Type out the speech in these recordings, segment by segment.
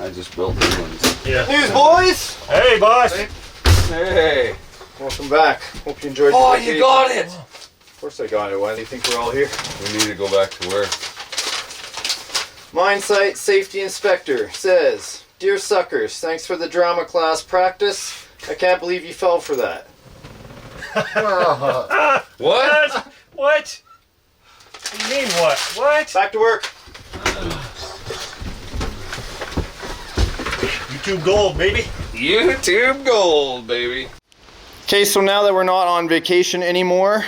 I just built new ones. Yeah. Good news, boys! Hey, boss! Hey! Welcome back. Hope you enjoyed Oh, your vacation. you got it! Of course I got it. Why do you think we're all here? We need to go back to work. Mine Site Safety Inspector says, "Dear suckers, thanks for the drama class practice. I can't believe you fell for that." What? What? What do you mean what? What? Back to work. YouTube gold, baby. YouTube gold, baby. Okay, so now that we're not on vacation anymore,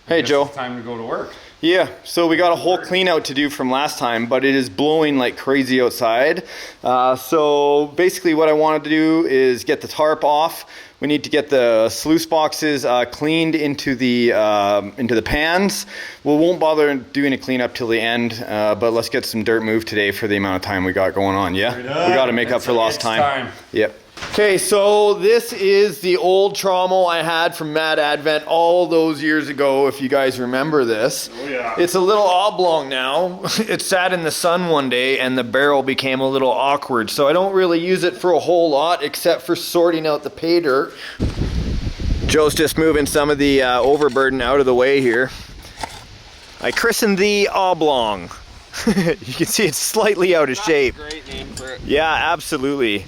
hey Joe. It's time to go to work. Yeah, so we got a whole clean out to do from last time, but it is blowing like crazy outside. So basically what I wanted to do is get the tarp off. We need to get the sluice boxes cleaned into the pans. We won't bother doing a cleanup till the end, but let's get some dirt moved today for the amount of time we got going on, yeah? We got to make up for lost time. Yep. Okay, so this is the old trommel I had from Mad Advent all those years ago, if you guys remember this. Oh, yeah. It's a little oblong now. It sat in the sun one day and the barrel became a little awkward, so I don't really use it for a whole lot except for sorting out the pay dirt. Joe's just moving some of the overburden out of the way here. I christened the oblong. You can see it's slightly out of shape. That's a great name for it. Yeah, absolutely.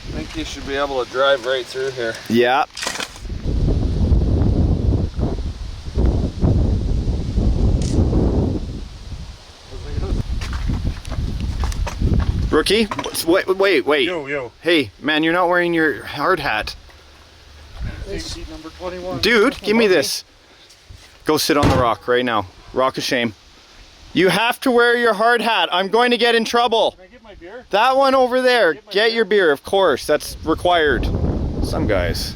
I think you should be able to drive right through here. Yeah. Rookie, wait. Yo. Hey, man, you're not wearing your hard hat. Seat number 21. Dude, give me this. Go sit on the rock right now. Rock of shame. You have to wear your hard hat. I'm going to get in trouble. Can I get my beer? That one over there. Get your beer, of course. That's required. Some guys.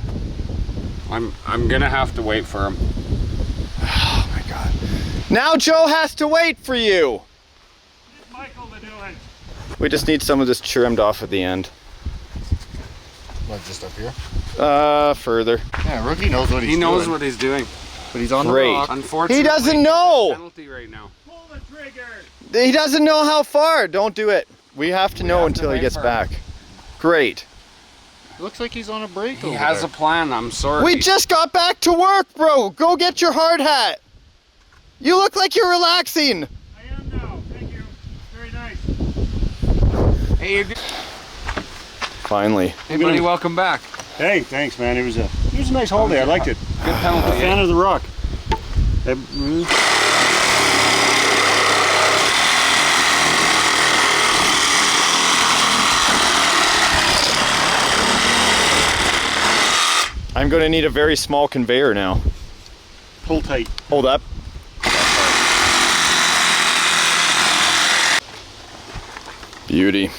I'm gonna have to wait for him. Oh my God. Now Joe has to wait for you. What's Michael doing? We just need some of this trimmed off at the end. What, just up here? Further. Yeah, Rookie knows what he's doing. He knows what he's doing. But he's on the Great. rock. Unfortunately, He doesn't know. Penalty right now. Pull the trigger. He doesn't know how far. Don't do it. We have to know have until to he wait gets for him. back. Great. Looks like he's on a break He over has there. a plan. I'm sorry. We just got back to work, bro. Go get your hard hat. You look like you're relaxing. I am now. Thank you. Very nice. Hey, you Finally. hey buddy, welcome back. Hey, thanks, man. It was a nice holiday. I liked it. Good penalty. I'm a fan of the rock. I'm going to need a very small conveyor now. Pull tight. Hold up. Beauty.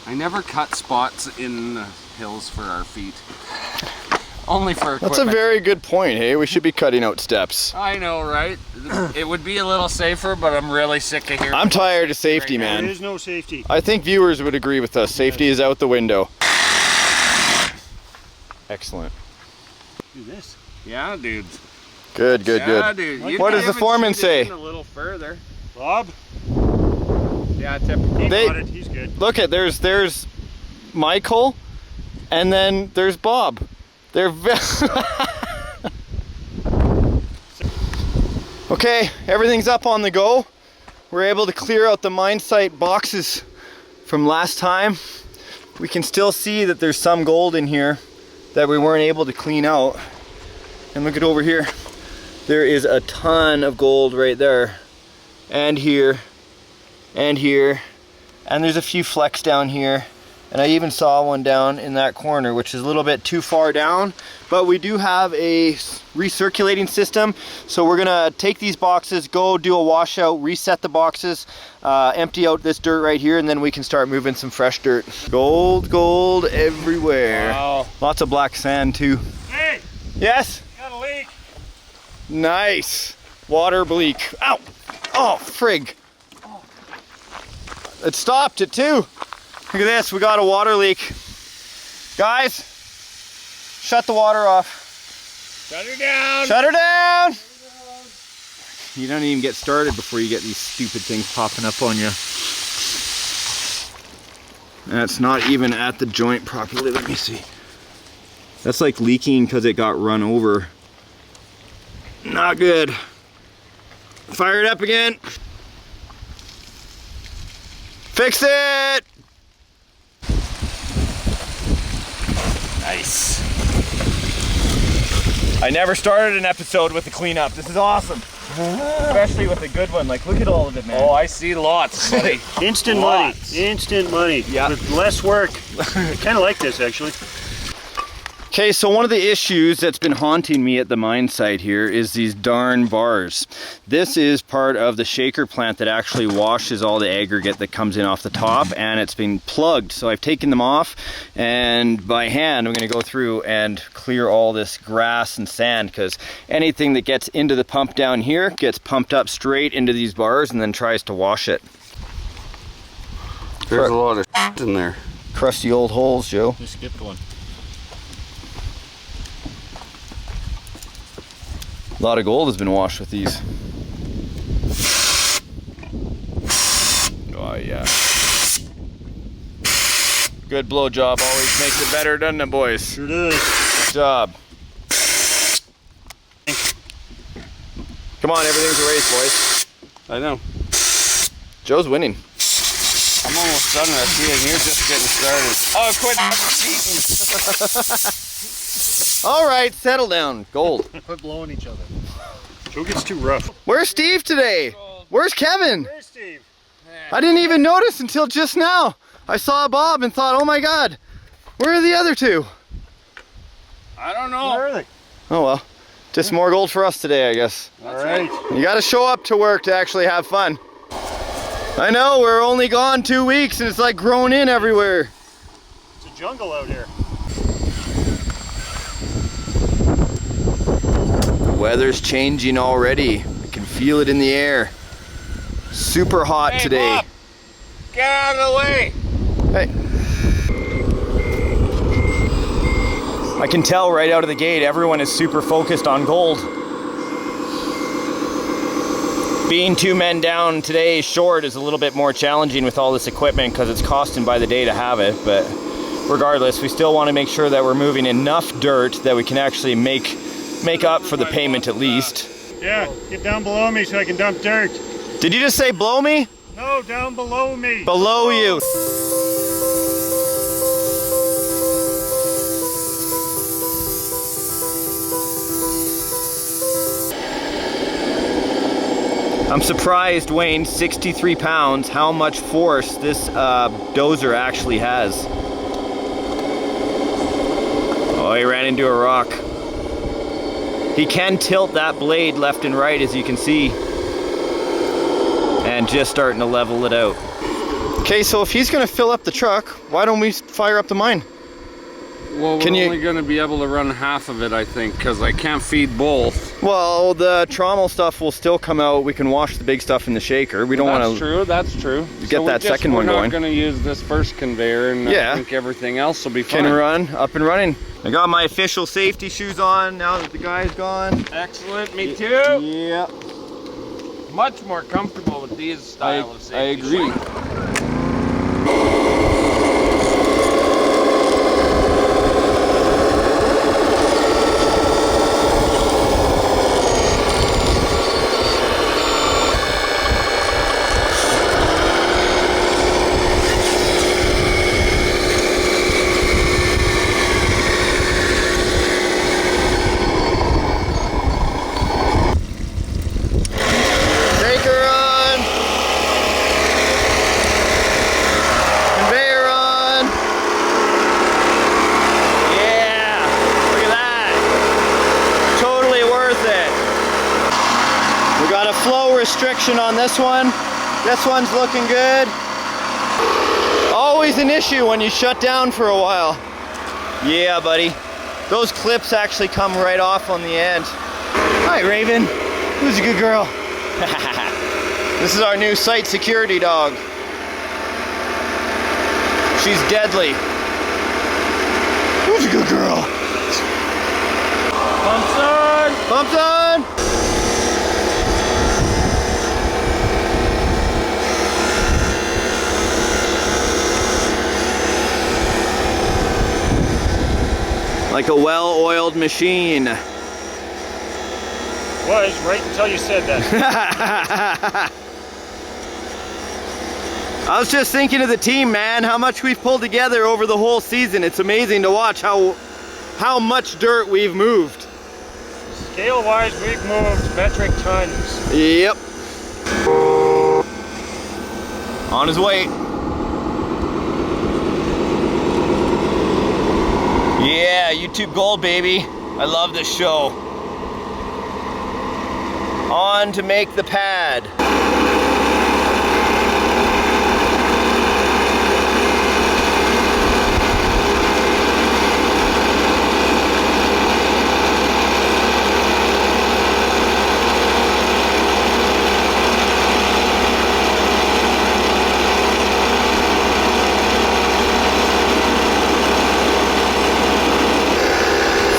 I never cut spots in the hills for our feet. Only for equipment. That's a very good point, hey? We should be cutting out steps. I know, right? It would be a little safer, but I'm really sick of hearing. I'm tired of safety, There man. is no safety. I think viewers would agree with us. Safety is out the window. Excellent. Do this. Yeah, dude. Good, good, Yeah, good. dude. You What can does the even foreman shoot it say? in a little further. Bob? Yeah, typical. He They- got it. He's good. Look at there's Michael, and then there's Bob. They're okay. Everything's up on the go. We're able to clear out the mine site boxes from last time. We can still see that there's some gold in here that we weren't able to clean out. And look at over here. There is a ton of gold right there, and here, and here. And there's a few flecks down here, and I even saw one down in that corner, which is a little bit too far down, but we do have a recirculating system, so we're gonna take these boxes, go do a washout, reset the boxes, empty out this dirt right here, and then we can start moving some fresh dirt. Gold, gold everywhere. Wow. Lots of black sand too. Hey, Yes, got a leak. nice. Water bleak. Ow, oh frig. It stopped it too. Look at this, we got a water leak. Guys, shut the water off. Shut her down. Shut her down! You don't even get started before you get these stupid things popping up on you. and it's not even at the joint properly. Let me see. That's like leaking because it got run over. Not good. Fire it up again. Fix it! Nice. I never started an episode with a cleanup. This is awesome. Especially with a good one. Like, look at all of it, man. Oh, I see lots, buddy. Instant Lots. money. Instant money. Yeah. With less work. I kind of like this, actually. Okay, so one of the issues that's been haunting me at the mine site here is these darn bars. This is part of the shaker plant that actually washes all the aggregate that comes in off the top, and it's been plugged. So I've taken them off, and by hand I'm going to go through and clear all this grass and sand, because anything that gets into the pump down here gets pumped up straight into these bars and then tries to wash it. There's a lot of shit in there. Crusty old holes, Joe. You skipped one. A lot of gold has been washed with these. Oh yeah. Good blow job always makes it better, doesn't it, boys? Sure does. Good job. Come on, everything's a race, boys. I know. Joe's winning. I'm almost done with you, and you're just getting started. Oh, quit cheating. All right, settle down. Gold. Quit blowing each other. Joe gets too rough. Where's Steve today? Where's Kevin? Where's Steve? I didn't even notice until just now. I saw Bob and thought, oh my God, where are the other two? I don't Where know. are they? Oh well, just more gold for us today, I guess. All right. You gotta show up to work to actually have fun. I know, we're only gone 2 weeks and it's like grown in everywhere. It's a jungle out here. The weather's changing already. I can feel it in the air. Super hot Hey, today. Bob, get out of the way. Hey. I can tell right out of the gate, everyone is super focused on gold. Being 2 men down today short is a little bit more challenging with all this equipment because it's costing by the day to have it, but regardless, we still want to make sure that we're moving enough dirt that we can actually make up for the payment at least. Yeah, get down below me so I can dump dirt. Did you just say blow me? No, down below me. Below you. I'm surprised, Wayne, 63 pounds, how much force this dozer actually has. Oh, he ran into a rock. He can tilt that blade left and right, as you can see. And just starting to level it out. Okay, so if he's gonna fill up the truck, why don't we fire up the mine? Well, Can we're you- only going to be able to run half of it, I think, because I can't feed both. Well, the trommel stuff will still come out. We can wash the big stuff in the shaker. We don't want That's to. true, that's true. Get that second one going. We're not going to use this first conveyor, and Yeah. I think everything else will be fine. Can run, up and running. I got my official safety shoes on now that the guy's gone. Excellent, me too. Yeah, Much more comfortable with these style of safety. I agree. Shaker on. Conveyor on. Yeah, look at that. Totally worth it. We got a flow restriction on this one. This one's looking good. Always an issue when you shut down for a while. Yeah, buddy. Those clips actually come right off on the end. Hi, Raven. Who's a good girl? This is our new site security dog. She's deadly. Who's a good girl? Pumps on! Pumps on! Like a well-oiled machine. Was right until you said that. I was just thinking of the team, man, how much we've pulled together over the whole season. It's amazing to watch how much dirt we've moved. Scale-wise, we've moved metric tons. Yep. On his way. Yeah, YouTube gold, baby. I love this show. On to make the pad.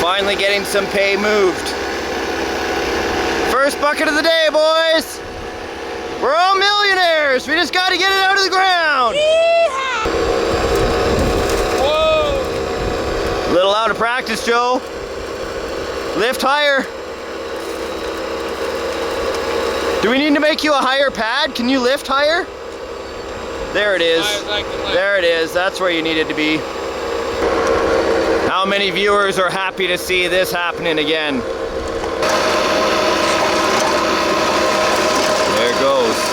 Finally getting some pay moved. First bucket of the day, boys. We're all millionaires. We just got to get it out of the ground. Yeehaw! Whoa! Little out of practice, Joe. Lift higher. Do we need to make you a higher pad? Can you lift higher? There it is. There it is. That's where you needed to be. How many viewers are happy to see this happening again? There it goes.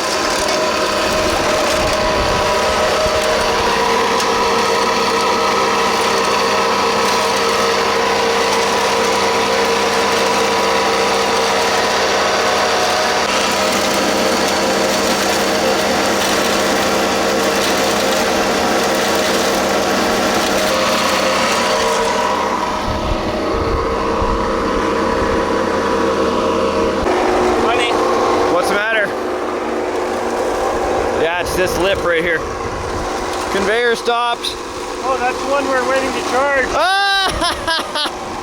This lip right here. Conveyor stopped. Oh, that's the one we're waiting to charge. Ah!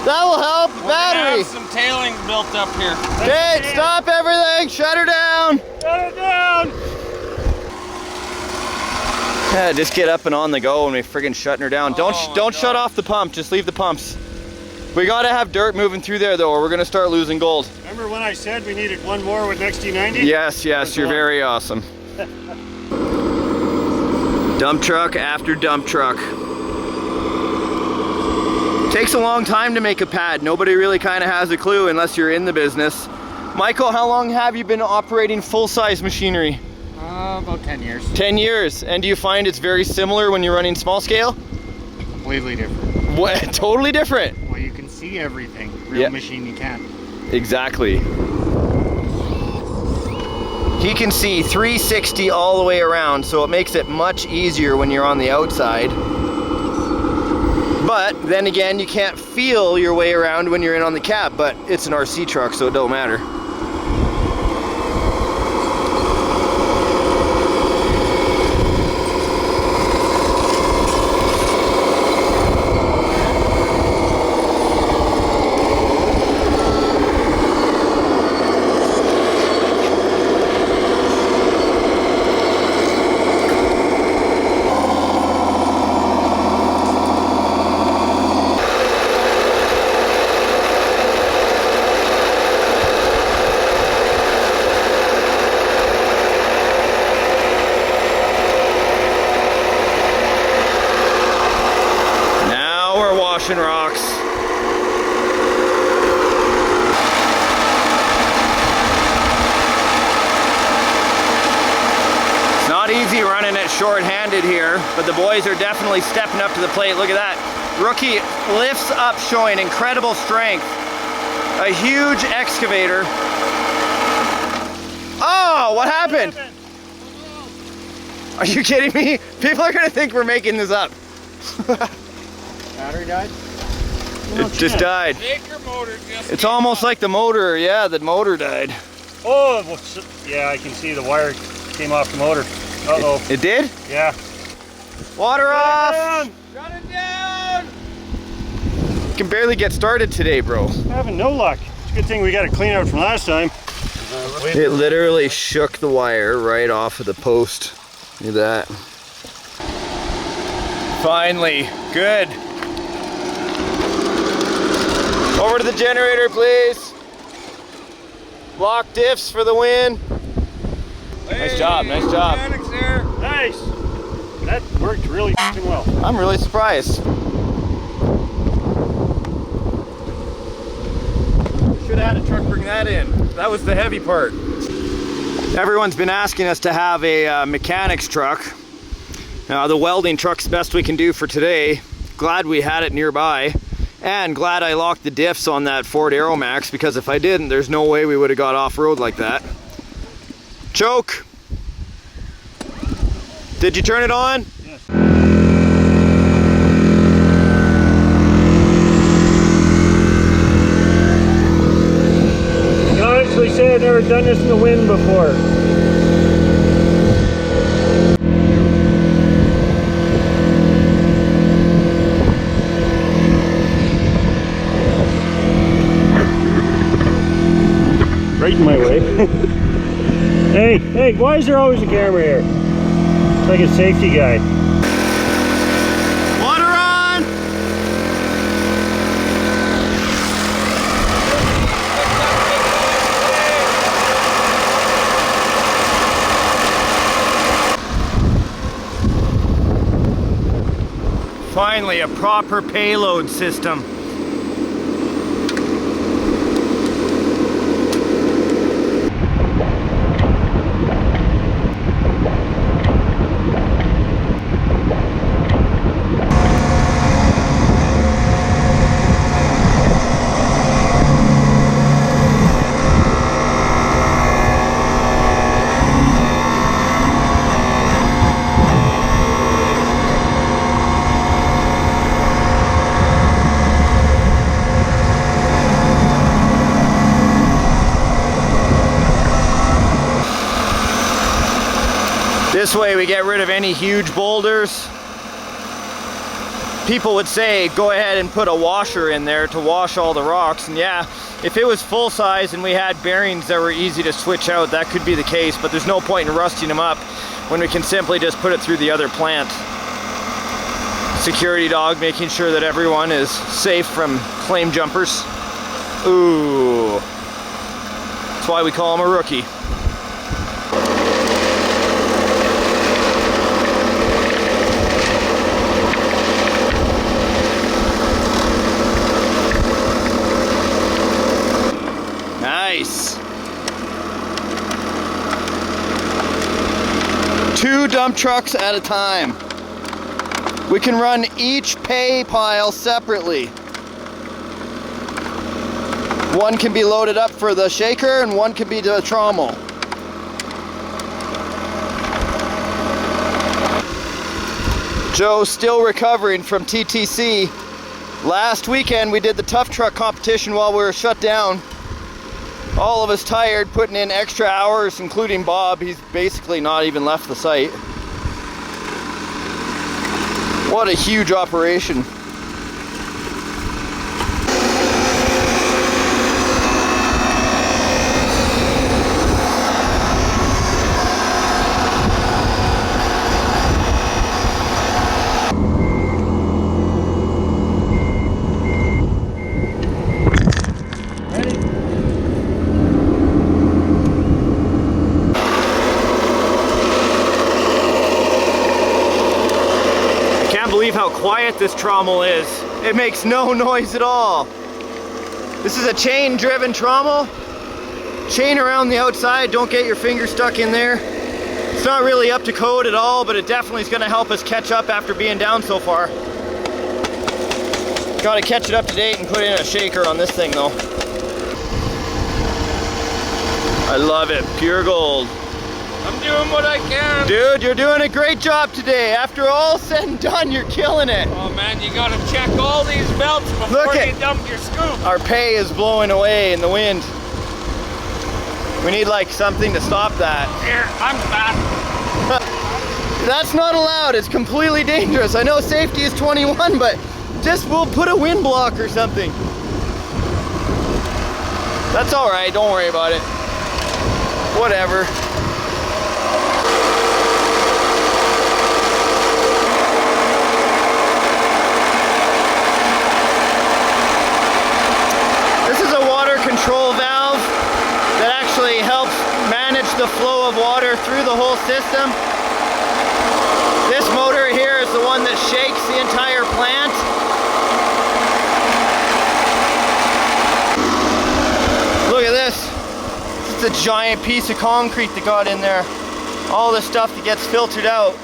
That will help. Battery. We have some tailings built up here. Okay, stop everything. Shut her down. Shut it down. Yeah, just get up and on the go when we friggin' shutting her down. Don't shut off the pump. Just leave the pumps. We gotta have dirt moving through there though, or we're gonna start losing gold. Remember when I said we needed one more with next E90? Yes, you're very awesome. Dump truck after dump truck. Takes a long time to make a pad. Nobody really kind of has a clue unless you're in the business. Michael, how long have you been operating full-size machinery? About 10 years. 10 years. And do you find it's very similar when you're running small scale? Completely different. What? Totally different? Well, you can see everything. Real machine, you can't. Exactly. He can see 360 all the way around, so it makes it much easier when you're on the outside. But then again, you can't feel your way around when you're in on the cab, but it's an RC truck, so it don't matter. Rocks. It's not easy running it short-handed here, but the boys are definitely stepping up to the plate. Look at that. Rookie lifts up showing incredible strength. A huge excavator. Oh, what happened? Are you kidding me? People are gonna think we're making this up. Battery died? It just died. It's almost like the motor, yeah, the motor died. Oh, well, yeah, I can see the wire came off the motor. Uh-oh. It did? Yeah. Water off! Shut it down! You can barely get started today, bro. Having no luck. It's a good thing we got it clean out from last time. It literally shook the wire right off of the post. Look at that. Finally, good. Over to the generator, please. Block diffs for the win. Nice job, nice job. Mechanics there. Nice. That worked really f***ing well. I'm really surprised. Should have had a truck bring that in. That was the heavy part. Everyone's been asking us to have a mechanics truck. The welding truck's the best we can do for today. Glad we had it nearby. And glad I locked the diffs on that Ford Aeromax, because if I didn't, there's no way we would have got off-road like that. Choke! Did you turn it on? Yes. You can honestly say I've never done this in the wind before. Right in my way. Hey, why is there always a camera here? It's like a safety guy. Water on! Finally, a proper payload system. This way we get rid of any huge boulders. People would say go ahead and put a washer in there to wash all the rocks, and yeah, if it was full size and we had bearings that were easy to switch out, that could be the case, but there's no point in rusting them up when we can simply just put it through the other plant. Security dog making sure that everyone is safe from flame jumpers. Ooh, that's why we call him a rookie. Nice. 2 dump trucks at a time. We can run each pay pile separately. One can be loaded up for the shaker and one can be the trommel. Joe's still recovering from TTC. Last weekend we did the tough truck competition while we were shut down. All of us tired, putting in extra hours, including Bob. He's basically not even left the site. What a huge operation. How quiet this trommel is. It makes no noise at all. This is a chain driven trommel. Chain around the outside, don't get your finger stuck in there. It's not really up to code at all, but it definitely is going to help us catch up after being down so far. Got to catch it up to date and put in a shaker on this thing though. I love it, pure gold. I'm doing what I can. Dude, you're doing a great job today. After all said and done, you're killing it. Oh man, you gotta check all these belts before you dump your scoop. Our pay is blowing away in the wind. We need like something to stop that. Here, I'm back. That's not allowed. It's completely dangerous. I know safety is 21, but just we'll put a wind block or something. That's all right. Don't worry about it. Whatever. the flow of water through the whole system. This motor here is the one that shakes the entire plant. Look at this. It's a giant piece of concrete that got in there. All the stuff that gets filtered out.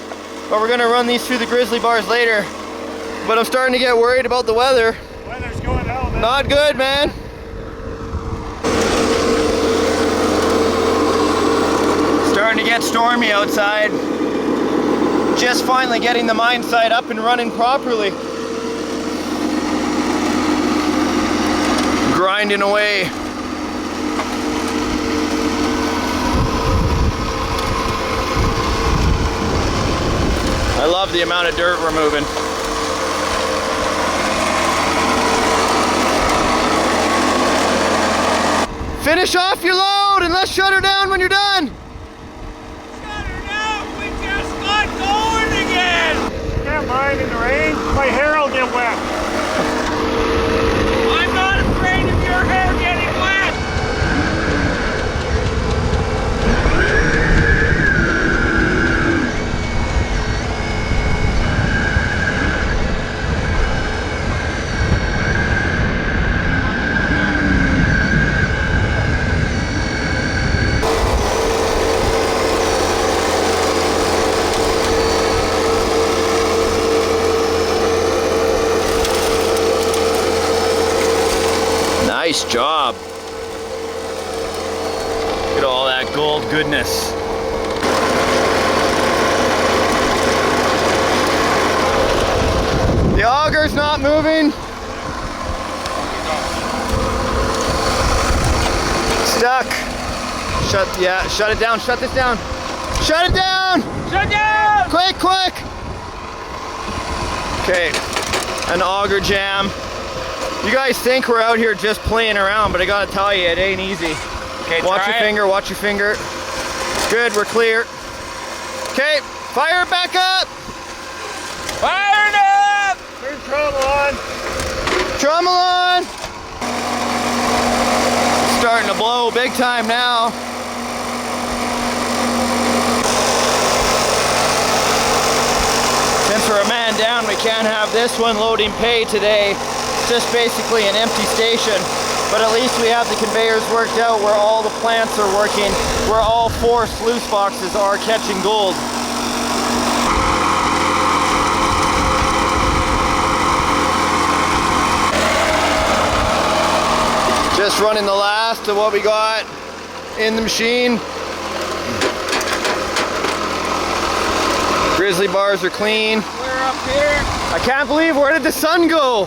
But we're gonna run these through the grizzly bars later. But I'm starting to get worried about the weather. Weather's going hell, man. Not good, man. Starting to get stormy outside. Just finally getting the mine site up and running properly. Grinding away. I love the amount of dirt we're moving. Finish off your load and let's shut her down when you're done. Shut her down, we just got going again! Can't mind in the rain. My hair will get wet. I'm not afraid of your hair getting wet! Nice job. Look at all that gold goodness. The auger's not moving. Stuck. Shut it down. Shut this down. Shut it down! Shut down! Quick, quick! Okay, an auger jam. You guys think we're out here just playing around, but I gotta tell you, it ain't easy. Okay, Watch your finger, watch your finger. Good, we're clear. Okay, fire it back up! Fire it up! Turn trouble on. Trommel on! Starting to blow big time now. Since we're a man down, we can't have this one loading pay today. It's just basically an empty station. But at least we have the conveyors worked out where all the plants are working, where all 4 sluice boxes are catching gold. Just running the last of what we got in the machine. Grizzly bars are clean. We're up here. I can't believe, where did the sun go? I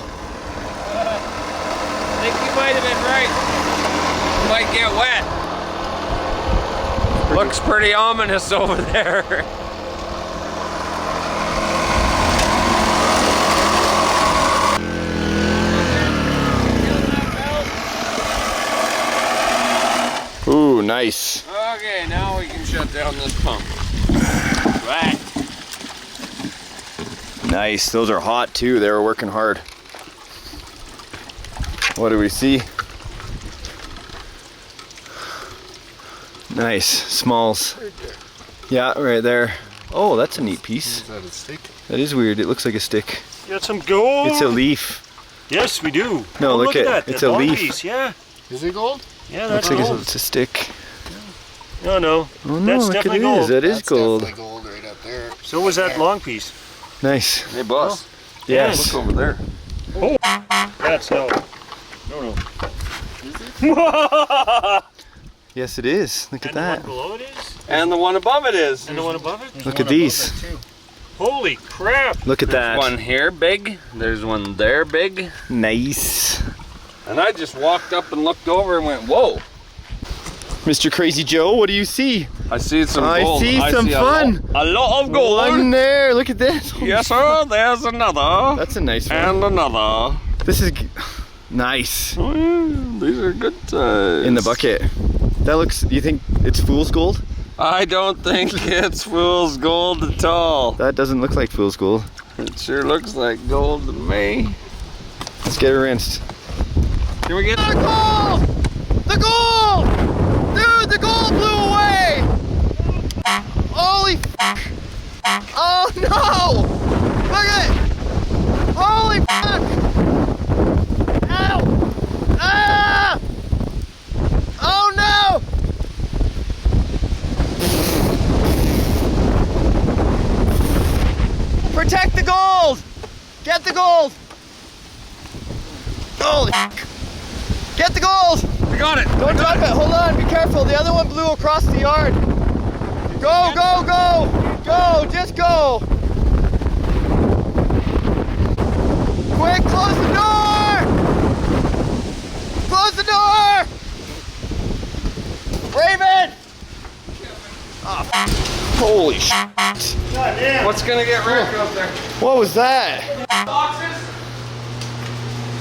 think you might have been right. You might get wet. Looks pretty ominous over there. Ooh, nice. Okay, now we can shut down this pump. Right. Nice, those are hot too, they were working hard. What do we see? Nice, smalls. Yeah, right there. Oh, that's a neat piece. Is that a stick? That is weird, it looks like a stick. Got some gold. It's a leaf. Yes, we do. No, Oh, look at that. it's that a long leaf. Piece. Yeah. Is it gold? Yeah, that's Looks like gold. it's a stick. No, no. Oh no, That's look, it definitely is. gold. That is That's gold. definitely gold right up there. So was that long piece. Nice. Hey boss, Yes. look over there. Oh, that's no. No. Yes, it is. Look at And the that. one below it is? And the one above it is. And the one above it? Look at these. Holy crap! Look at that. One here big, there's one there big. Nice. And I just walked up and looked over and went, whoa. Mr. Crazy Joe, what do you see? I see some I gold. see some fun. A lot of gold. One there. Look at this. Yes sir, there's another. That's a nice one. And another. This is nice. Oh yeah, these are good size. In the bucket. That looks, you think it's fool's gold? I don't think it's fool's gold at all. That doesn't look like fool's gold. It sure looks like gold to me. Let's get it rinsed. Can we get The gold! The gold! Dude, the gold blew away! Oh no! Look at it! Holy fuck! Ow! Ah! Oh no! Protect the gold! Get the gold! Holy fuck! Get the gold! I got it. Don't drop it. Hold on. Be careful. The other one blew across the yard. Go, go, go! Go! Just go! Quick! Close the door! Close the door! Raven! Oh, holy shit! What's gonna get wrecked up there? What was that? Boxes?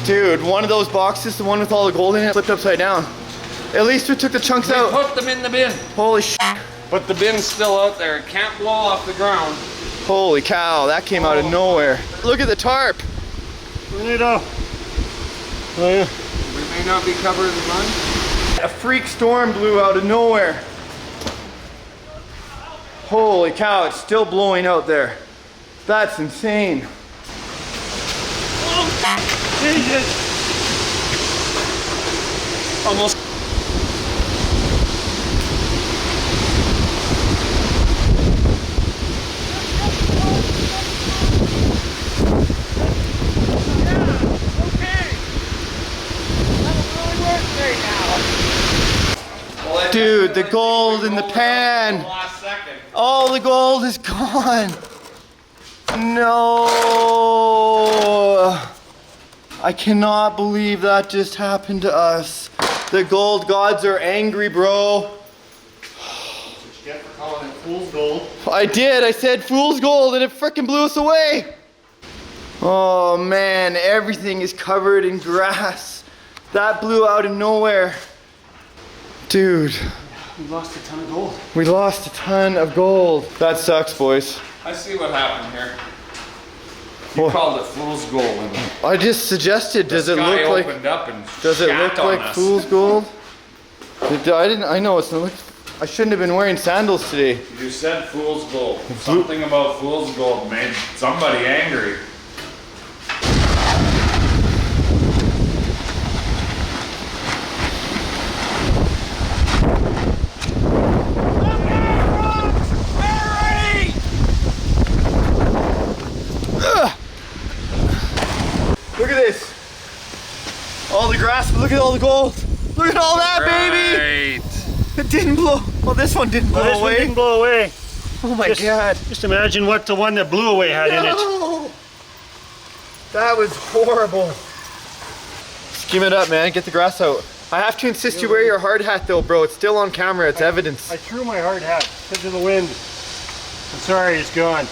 Dude, one of those boxes, the one with all the gold in it, flipped upside down. At least we took the chunks out. Put them in the bin. Holy shit. But the bin's still out there. It can't blow off the ground. Holy cow, that came out of nowhere. Look at the tarp. Tornado. Oh yeah. We may not be covered in mud. A freak storm blew out of nowhere. Holy cow, it's still blowing out there. That's insane. Jesus. Almost. Dude, the gold in the pan. Last second. All the gold is gone. No. I cannot believe that just happened to us. The gold gods are angry, bro. Get for calling it fool's gold. I did. I said fool's gold and it frickin' blew us away. Oh man, everything is covered in grass. That blew out of nowhere. Dude, We lost a ton of gold. we lost a ton of gold. That sucks, boys. I see what happened here. You What? called it fool's gold. And I just suggested, does it this guy look like opened up and does it shat look on like us. fool's gold? I know it's not look. I shouldn't have been wearing sandals today. You said fool's gold. Something about fool's gold made somebody angry. Look at this. All the grass, but look at all the gold. Look at all that, baby. It didn't blow. Well, this one didn't blow This one away. didn't blow away. Oh my god. Just imagine what the one that blew away had in it. No. That was horrible. Skim it up, man. Get the grass out. I have to insist you wear your hard hat though, bro. It's still on camera. It's evidence. I threw my hard hat because of the wind. I'm sorry, it's gone.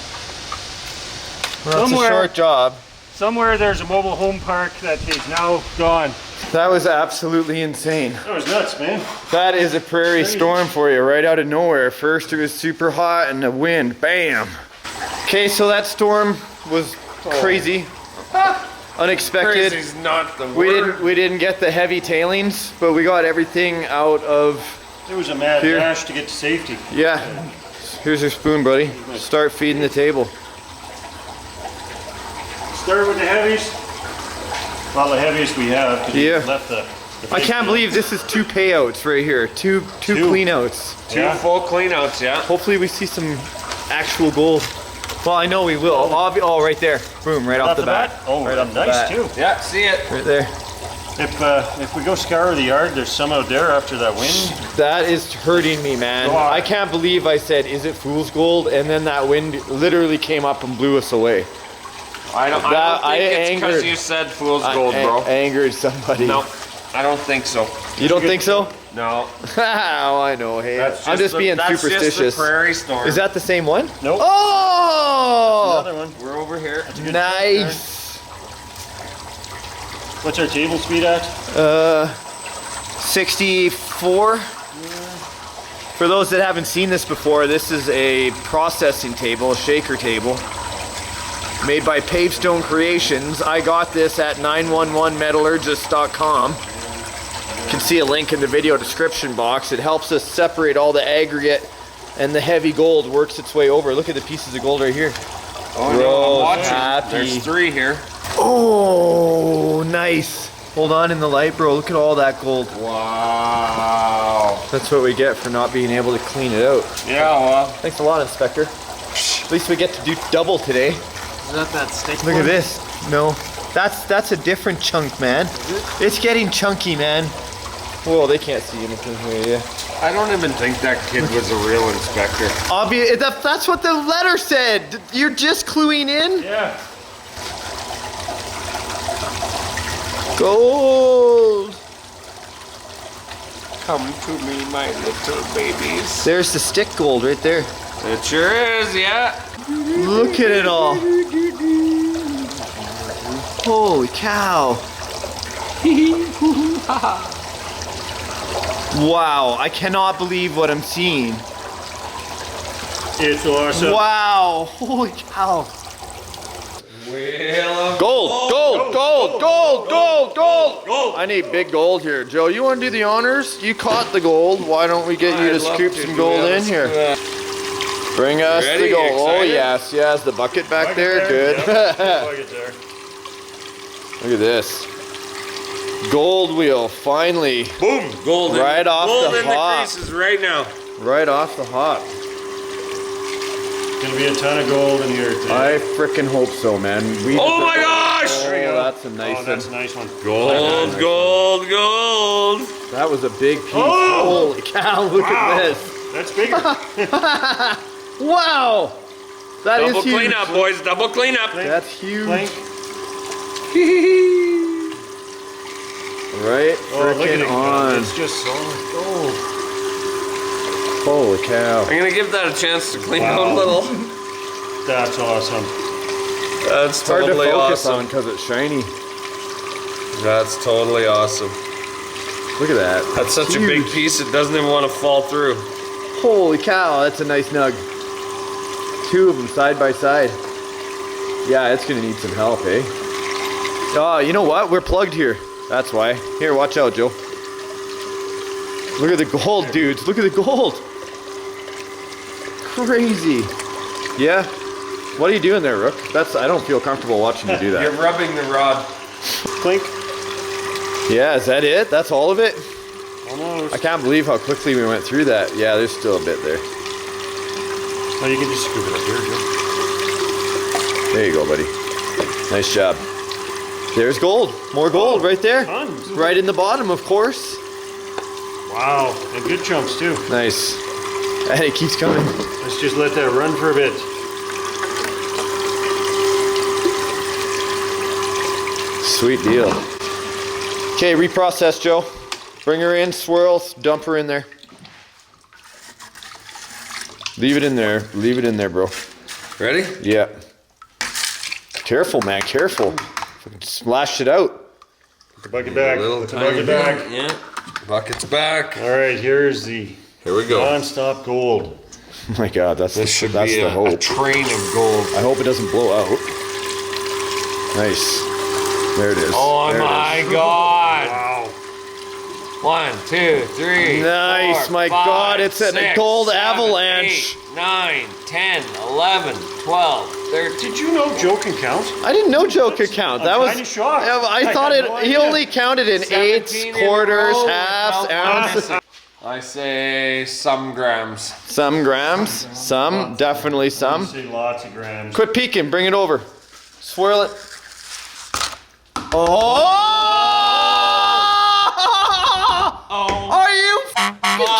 Well, it's a somewhere- short job. Somewhere there's a mobile home park that is now gone. That was absolutely insane. That was nuts, man. That is a prairie storm for you, right out of nowhere. First it was super hot and the wind, bam. Okay, so that storm was crazy, unexpected. Crazy's not the word. We didn't get the heavy tailings, but we got everything out of. It was a mad Here. dash to get to safety. Yeah. Here's your spoon, buddy. Start feeding the table. Start with the heavies. Well, the heaviest we have. 'Cause we Yeah. left the I big can't believe this is 2 payouts right here. Two clean outs. Two Yeah. full cleanouts, yeah. Hopefully we see some actual gold. Well, I know we will. Oh, right there. Boom, right off the bat. Oh, Right off the nice bat. too. Yeah, see it. Right there. If we go scour the yard, there's some out there after that wind. That is hurting me, man. Go on. I can't believe I said, is it fool's gold? And then that wind literally came up and blew us away. I don't think it's because you said fool's gold, bro. Angered somebody. No, I don't think so. You don't think so? No. Oh, I know. Hey, I'm just being that's superstitious. Just the prairie storm. Is that the same one? Nope. Oh! Another one. We're over here. Nice. What's our table speed at? 64. For those that haven't seen this before, this is a processing table, a shaker table, made by Pavestone Creations. I got this at 911metallurgist.com. You can see a link in the video description box. It helps us separate all the aggregate and the heavy gold works its way over. Look at the pieces of gold right here. Oh, Bro, no, I'm watching. happy. There's 3 here. Oh, nice. Hold on in the light, bro. Look at all that gold. Wow. That's what we get for not being able to clean it out. Yeah, well. Thanks a lot, Inspector. At least we get to do double today. Is that stick Look at this. No, that's a different chunk, man. It's getting chunky, man. Whoa, they can't see anything here, yeah. I don't even think that kid was a real inspector. Obvious. That's what the letter said. You're just cluing in? Yeah. Gold. Come to me, my little babies. There's the stick gold right there. It sure is, yeah. Look at it all. Holy cow. Wow, I cannot believe what I'm seeing. It's awesome. Wow, holy cow. Wheel Gold, gold, gold, gold, gold, gold. I need big gold here. Joe, you want to do the honors? You caught the gold. Why don't we get you to scoop some gold in here? Bring us Ready? the gold. Oh, Excited? yes, yes. The bucket back Bucket there. Good. Yep. Bucket there. Look at this. Gold wheel, finally. Boom! Gold. Right off gold the in hop. the creases right now. Right off the hop. Gonna be a ton of gold in here today. I frickin' hope so, man. Oh my gosh! Oh, that's a nice Oh, that's a one. nice one. Gold, gold, gold. That was a big piece. Oh! Holy cow, look at this. That's bigger. Wow! That is Double huge. cleanup, boys. Double cleanup. That's huge. Plank. Right Oh, look at frickin' it. on. It's just solid gold. Holy cow. I'm gonna give that a chance to clean out a Wow. little. That's awesome. That's It's hard to totally focus on awesome. because it's shiny. That's totally awesome. Look at that. That's such a big huge. piece, it doesn't even want to fall through. Holy cow, that's a nice nug. 2 of them side by side. Yeah, it's gonna need some help, eh? Oh, you know what? We're plugged here. That's why. Here, watch out, Joe. Look at the gold, dudes. Look at the gold. Crazy. Yeah? What are you doing there, Rook? I don't feel comfortable watching you do You're that. rubbing the rod. Clink. Yeah, is that it? That's all of it? Almost. I can't believe how quickly we went through that. Yeah, there's still a bit there. Oh, you can just scoop it up here, Joe. There you go, buddy. Nice job. There's gold. More gold right there. Tons. Right in the bottom, of course. Wow, and good chunks too. Nice. And it keeps coming. Let's just let that run for a bit. Sweet deal. Okay, reprocess, Joe. Bring her in, swirl, dump her in there. Leave it in there. Leave it in there, bro. Ready? Yeah. Careful, man. Careful. Fucking splash it out. Put the bucket back. Little Put the tiny bucket back. bit. Yeah. Bucket's back. All right, here's the Here we go. non-stop gold. Oh my God, that's This should that's be the a hope. train of gold. I hope it doesn't blow out. Nice. There it is. Oh There it my is. God. Wow. 1, 2, 3. Nice, 4, my 5, God, it's a 6, gold 7, avalanche. 8, 9, 10, 11, 12, 13. Did you know Joe can count? I didn't know Joe could count. That I'm was. kinda shocked. I thought had it. no He idea. only counted in 8s, 17 in quarters, a row halves, without ounces. missing. I say some grams. Some grams. Some. Definitely I some. see lots of grams. Quit peeking. Bring it over. Swirl it. Oh! Are you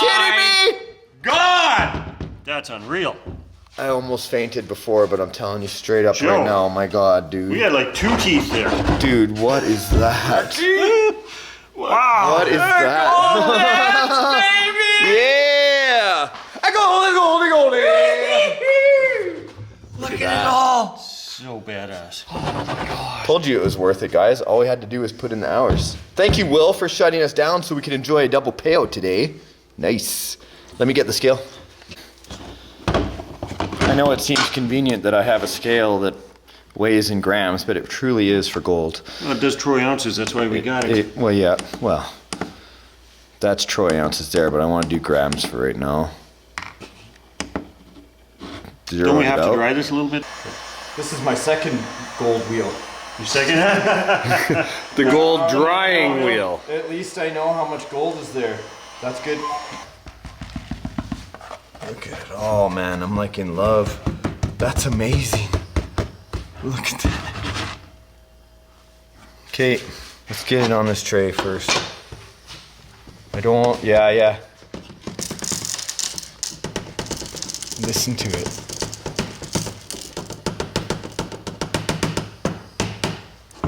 kidding me? God! That's unreal. I almost fainted before, but I'm telling you straight up Joe. right now. Oh my God, We dude. had like 2 teeth there. Dude, what is that? Wow. What is that? Yeah! I go. Look at it all. So badass. Told you it was worth it, guys. All we had to do was put in the hours. Thank you, Will, for shutting us down so we could enjoy a double payout today. Nice. Let me get the scale. I know it seems convenient that I have a scale that weighs in grams, but it truly is for gold. Well, it does Troy ounces, that's why we got it. Well, yeah, well, that's troy ounces there, but I want to do grams for right now. Don't we have to dry this a little bit? This is my second gold wheel. Your second? The gold drying wheel. At least I know how much gold is there. That's good. Look at it. Oh man, I'm like in love. That's amazing. Look at that. Okay, let's get it on this tray first. I don't, yeah. Listen to it.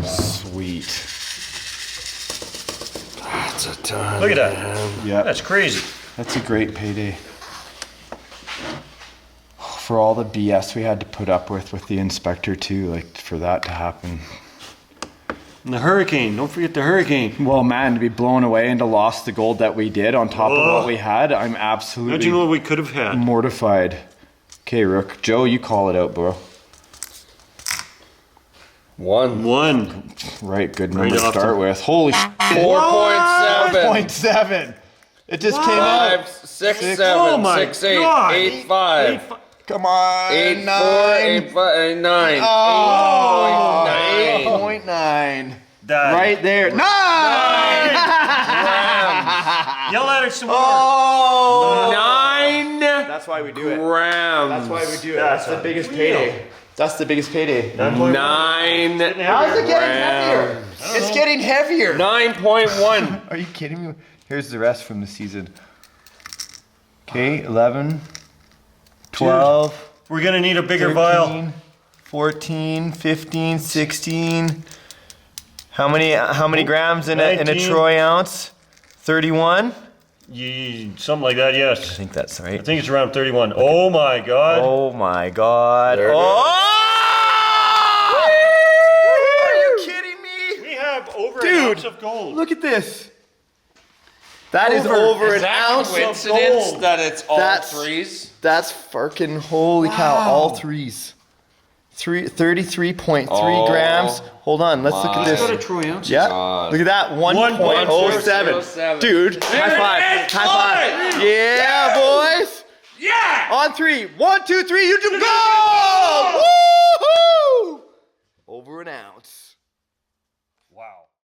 Sweet. That's a ton. Look at that. Yeah. That's crazy. That's a great payday. For all the BS we had to put up with the inspector too, like for that to happen. And the hurricane, don't forget the hurricane. Well man, to be blown away and to lost the gold that we did on top of what we had, I'm absolutely Imagine what we could have had. mortified. Okay, Rook. Joe, you call it out, bro. 1. Right, good Right number to off start the- with. Holy shit. 4.7. 4.7. It just came out. 5, 6, Six. 7, Oh my 6, 8, God. 8, 5. Come on. 8, 4, 9. 8, 5, 9. Oh, 8.9. 8.9. Dad. Right there. 9! Yell at it some more. Oh! 9 That's why we do it. grams. That's why we do it. That's the biggest payday. That's the biggest payday. 9 How's it getting heavier? It's getting heavier. 9.1. Are you kidding me? Here's the rest from the season. Okay, 11, 12, We're gonna need a bigger 13, vial. 14, 15, 16. How many grams in a 19. troy ounce? 31? Something like that, I yes. think that's right. I think it's around 31. Oh my God. Oh my God. There it Oh! Are you kidding me? We have over Dude, an ounce of gold. Look at this. That is over an ounce of coincidence gold. that it's all That's- 3s? That's freaking holy cow. All 3s. 33.3 grams. Hold on, let's look at It's got a this. troy ounce. Yeah, God. look at that. 1.07. Dude, high five. High five. Yeah, boys. Yeah! On 3. 1, 2, 3. YouTube gold! Woohoo! Over an ounce.